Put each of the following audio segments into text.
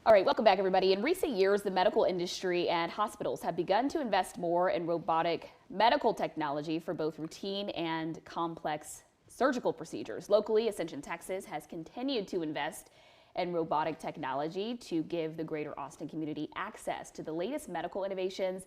All right, welcome back, everybody. In recent years, the medical industry and hospitals have begun to invest more in robotic medical technology for both routine and complex surgical procedures. Locally, Ascension Texas has continued to invest in robotic technology to give the greater Austin community access to the latest medical innovations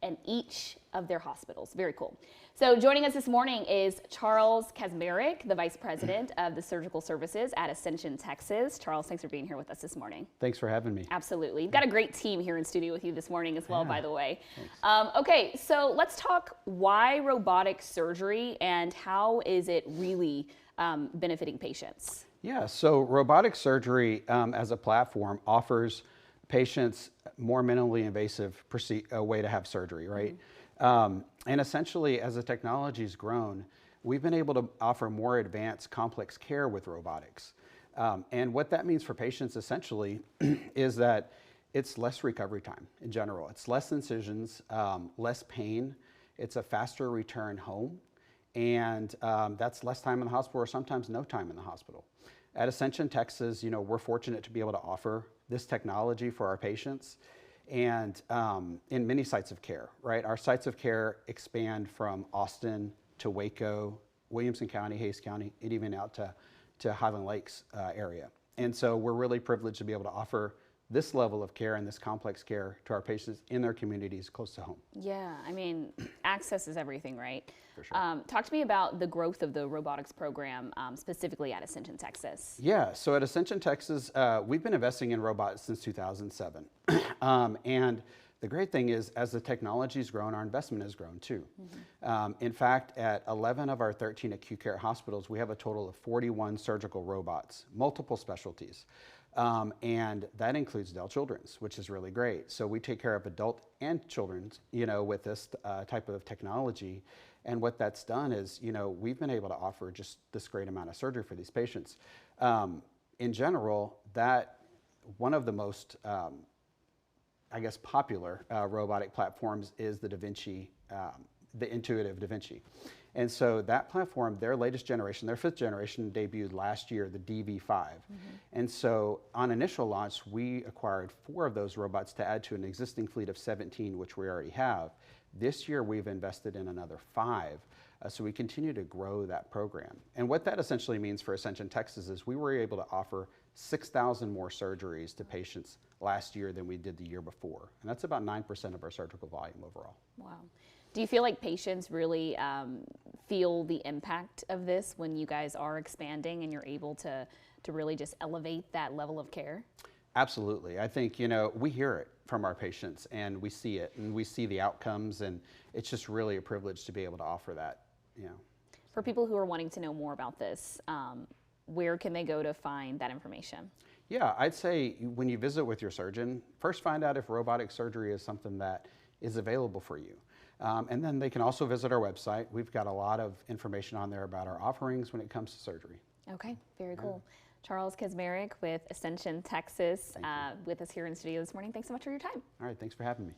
in each of their hospitals. Very cool. So joining us this morning is Charles Kaczmarek, the Vice President of the Surgical Services at Ascension Texas. Charles, thanks for being here with us this morning. Thanks for having me. Absolutely. You've got a great team here in studio with you this morning as well, by the way. Thanks. Okay, so let's talk why robotic surgery and how is it really benefiting patients? Yeah, so robotic surgery as a platform offers patients more minimally invasive way to have surgery, right? And essentially, as the technology's grown, we've been able to offer more advanced, complex care with robotics. And what that means for patients essentially is that it's less recovery time in general. It's less incisions, less pain. It's a faster return home. And that's less time in the hospital or sometimes no time in the hospital. At Ascension Texas, you know, we're fortunate to be able to offer this technology for our patients and in many sites of care, right? Our sites of care expand from Austin to Waco, Williamson County, Hayes County, and even out to Highland Lakes area. And so we're really privileged to be able to offer this level of care and this complex care to our patients in their communities close to home. Yeah, I mean, access is everything, right? For sure. Talk to me about the growth of the robotics program, specifically at Ascension Texas. Yeah, so at Ascension Texas, we've been investing in robots since 2007. And the great thing is, as the technology's grown, our investment has grown too. In fact, at 11 of our 13 acute care hospitals, we have a total of 41 surgical robots, multiple specialties. And that includes adult children's, which is really great. So we take care of adult and children's, you know, with this type of technology. And what that's done is, you know, we've been able to offer just this great amount of surgery for these patients. In general, that one of the most, I guess, popular robotic platforms is the Da Vinci, the intuitive Da Vinci. And so that platform, their latest generation, their 5th generation, debuted last year, the DV5. And so on initial launch, we acquired 4 of those robots to add to an existing fleet of 17, which we already have. This year, we've invested in another 5. So we continue to grow that program. And what that essentially means for Ascension Texas is we were able to offer 6,000 more surgeries to patients last year than we did the year before. And that's about 9% of our surgical volume overall. Wow. Do you feel like patients really feel the impact of this when you guys are expanding and you're able to really just elevate that level of care? Absolutely. I think, you know, we hear it from our patients and we see it and we see the outcomes, and it's just really a privilege to be able to offer that, you know. For people who are wanting to know more about this, where can they go to find that information? Yeah, I'd say when you visit with your surgeon, first find out if robotic surgery is something that is available for you. And then they can also visit our website. We've got a lot of information on there about our offerings when it comes to surgery. Okay, very cool. Charles Kaczmarek with Ascension Texas with us here in the studio this morning. Thanks so much for your time. All right, thanks for having me.